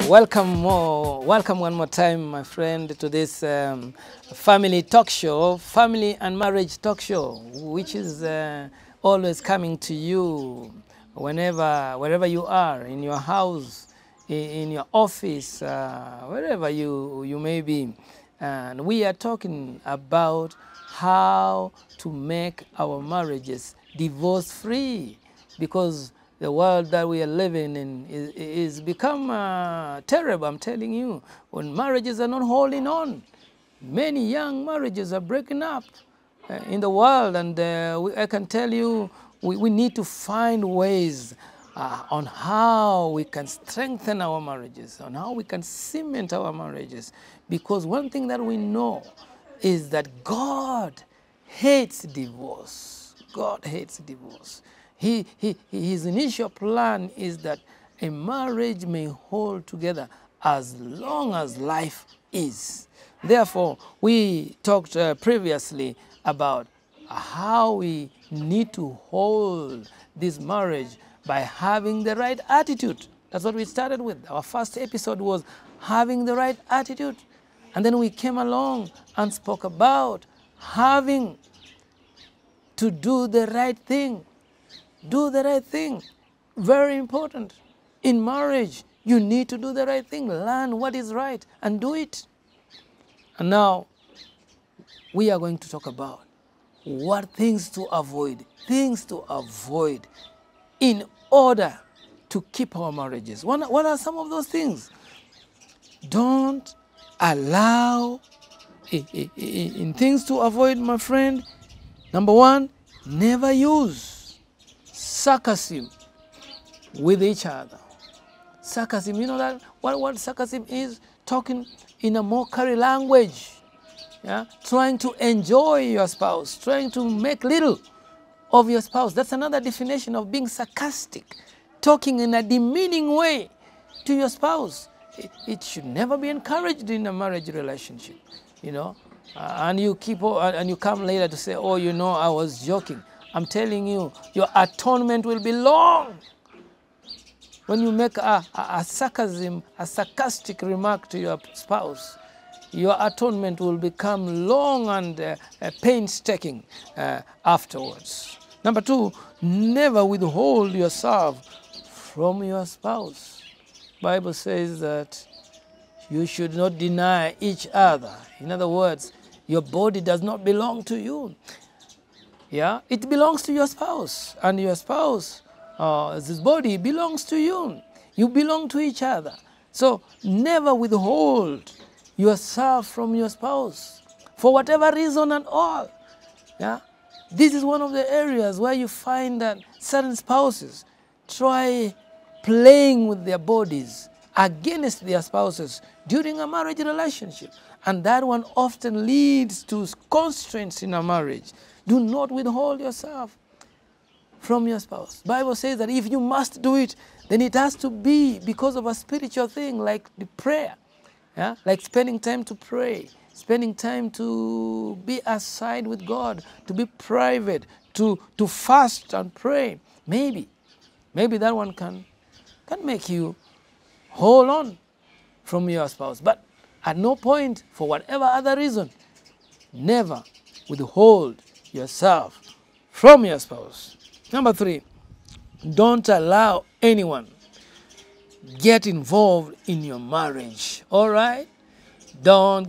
Welcome one more time, my friend, to this family talk show, family and marriage talk show, which is always coming to you wherever you are, in your house, in your office, wherever you may be. And we are talking about how to make our marriages divorce-free, because the world that we are living in is become terrible, I'm telling you. When marriages are not holding on, many young marriages are breaking up in the world, and I can tell you we need to find ways on how we can strengthen our marriages, on how we can cement our marriages. Because one thing that we know is that God hates divorce. God hates divorce. His initial plan is that a marriage may hold together as long as life is. Therefore, we talked previously about how we need to hold this marriage by having the right attitude. That's what we started with. Our first episode was having the right attitude. And then we came along and spoke about having to do the right thing. Do the right thing. Very important. In marriage, you need to do the right thing. Learn what is right and do it. And now, we are going to talk about what things to avoid. Things to avoid in order to keep our marriages. What are some of those things? Don't allow, in things to avoid, my friend, number one, never use sarcasm with each other. Sarcasm, you know that what sarcasm is? Talking in a mockery language, yeah? Trying to enjoy your spouse, trying to make little of your spouse. That's another definition of being sarcastic, talking in a demeaning way to your spouse. It should never be encouraged in a marriage relationship, you know. And you come later to say, oh, you know, I was joking. I'm telling you, your atonement will be long. When you make a sarcastic remark to your spouse, your atonement will become long and painstaking afterwards. Number two, never withhold yourself from your spouse. The Bible says that you should not deny each other. In other words, your body does not belong to you. Yeah, it belongs to your spouse, and your spouse, this body belongs to you. You belong to each other. So never withhold yourself from your spouse for whatever reason at all. Yeah, this is one of the areas where you find that certain spouses try playing with their bodies against their spouses during a marriage relationship, and that one often leads to constraints in a marriage. Do not withhold yourself from your spouse. The Bible says that if you must do it, then it has to be because of a spiritual thing, like the prayer, yeah? Like spending time to pray, spending time to be aside with God, to be private, to fast and pray. Maybe that one can make you hold on from your spouse. But at no point, for whatever other reason, never withhold yourself from your spouse. Number three, don't allow anyone get involved in your marriage. All right? Don't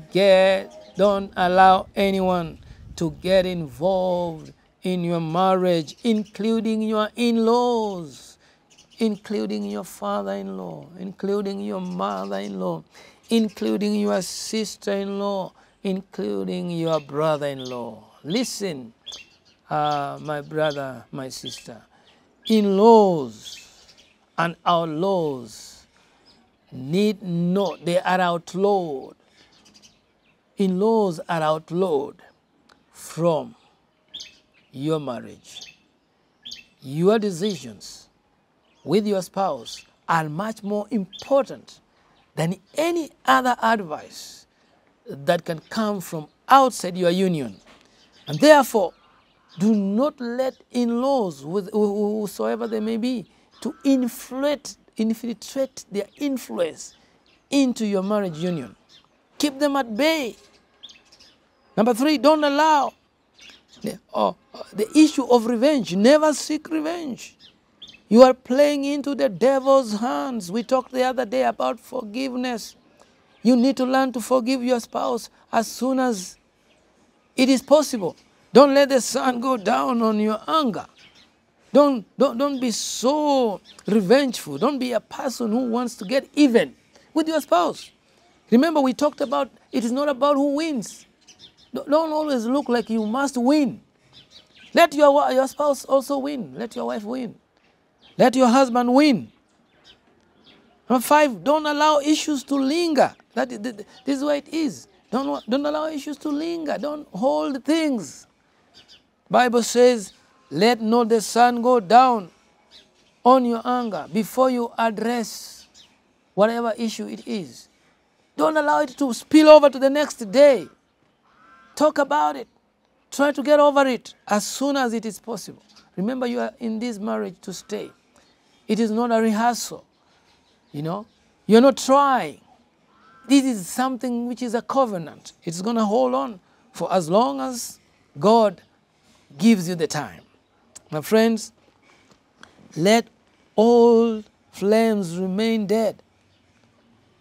allow anyone to get involved in your marriage, including your in-laws, including your father-in-law, including your mother-in-law, including your sister-in-law, including your brother-in-law. Listen, my brother, my sister, in-laws and outlaws they are outlawed. In-laws are outlawed from your marriage. Your decisions with your spouse are much more important than any other advice that can come from outside your union. And therefore, do not let in-laws, whosoever they may be, to infiltrate their influence into your marriage union. Keep them at bay. Number 3, don't allow the issue of revenge. Never seek revenge. You are playing into the devil's hands. We talked the other day about forgiveness. You need to learn to forgive your spouse as soon as it is possible. Don't let the sun go down on your anger. Don't be so revengeful. Don't be a person who wants to get even with your spouse. Remember, we talked about it is not about who wins. Don't always look like you must win. Let your spouse also win. Let your wife win. Let your husband win. Number 5, don't allow issues to linger. This is what it is. Don't allow issues to linger. Don't hold things. Bible says, let not the sun go down on your anger before you address whatever issue it is. Don't allow it to spill over to the next day. Talk about it. Try to get over it as soon as it is possible. Remember, you are in this marriage to stay. It is not a rehearsal. You're not trying. This is something which is a covenant. It's going to hold on for as long as God gives you the time. My friends, let old flames remain dead.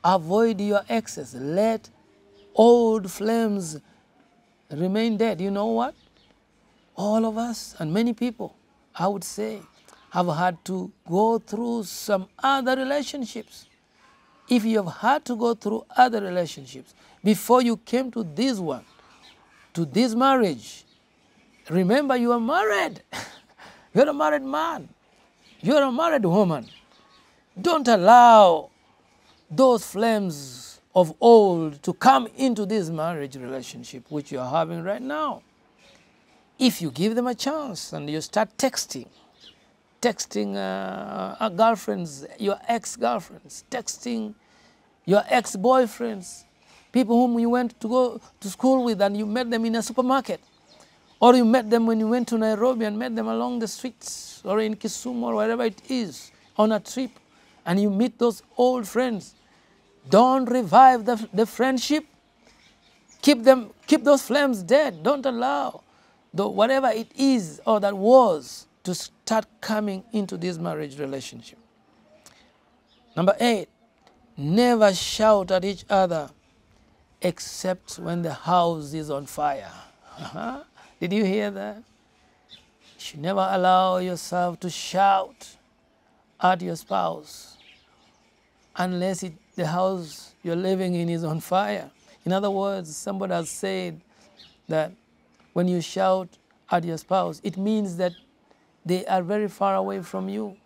Avoid your excess. Let old flames remain dead. You know what? All of us and many people, I would say, have had to go through some other relationships. If you have had to go through other relationships before you came to this one, to this marriage, remember you are married. You're a married man. You're a married woman. Don't allow those flames of old to come into this marriage relationship which you are having right now. If you give them a chance and you start texting girlfriends, your ex-girlfriends, texting your ex-boyfriends, people whom you went to go to school with and you met them in a supermarket, or you met them when you went to Nairobi and met them along the streets or in Kisumu or wherever it is on a trip, and you meet those old friends. Don't revive the friendship. Keep those flames dead. Don't allow whatever it is or that was to start coming into this marriage relationship. Number 8, never shout at each other except when the house is on fire. Did you hear that? You should never allow yourself to shout at your spouse unless the house you're living in is on fire. In other words, somebody has said that when you shout at your spouse, it means that they are very far away from you.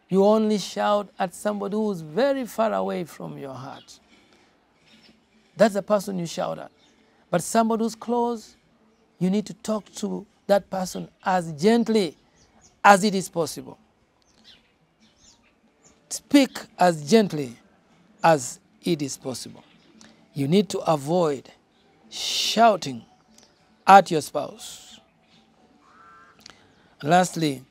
You only shout at somebody who is very far away from your heart. That's the person you shout at. But somebody who's close, you need to talk to that person as gently as it is possible. Speak as gently as it is possible. You need to avoid shouting at your spouse. Lastly,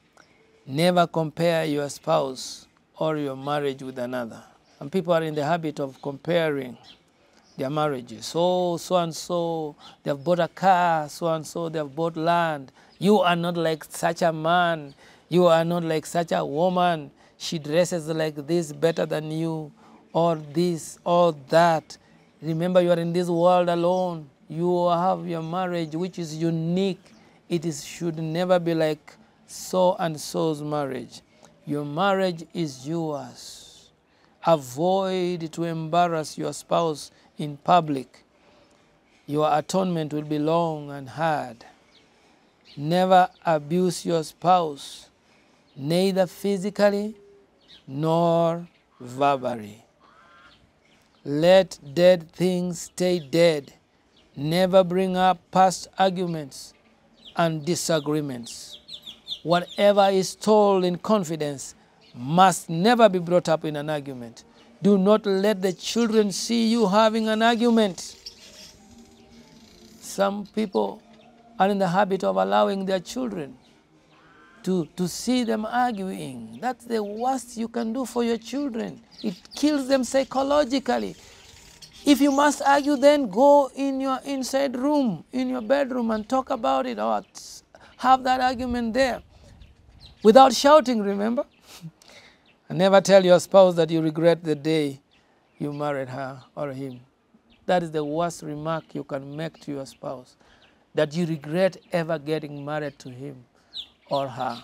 never compare your spouse or your marriage with another. Some people are in the habit of comparing their marriages. So-and-so, they have bought a car. So-and-so, they have bought land. You are not like such a man. You are not like such a woman. She dresses like this better than you, or this, or that. Remember, you are in this world alone. You have your marriage, which is unique. Should never be like so-and-so's marriage. Your marriage is yours. Avoid to embarrass your spouse in public. Your atonement will be long and hard. Never abuse your spouse, neither physically nor verbally. Let dead things stay dead. Never bring up past arguments and disagreements. Whatever is told in confidence must never be brought up in an argument. Do not let the children see you having an argument. Some people are in the habit of allowing their children to see them arguing. That's the worst you can do for your children. It kills them psychologically. If you must argue, then go in your inside room, in your bedroom, and talk about it, or have that argument there. Without shouting, remember? And never tell your spouse that you regret the day you married her or him. That is the worst remark you can make to your spouse, that you regret ever getting married to him or her.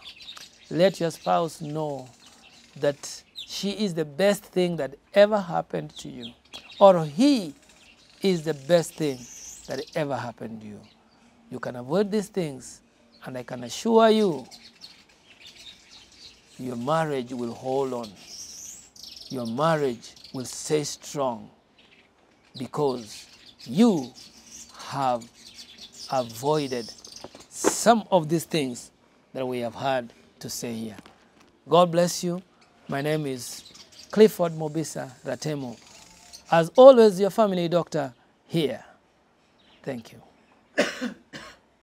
Let your spouse know that she is the best thing that ever happened to you, or he is the best thing that ever happened to you. You can avoid these things, and I can assure you, your marriage will hold on. Your marriage will stay strong because you have avoided some of these things that we have had to say here. God bless you. My name is Clifford Mobisa Ratemo. As always, your family doctor here. Thank you.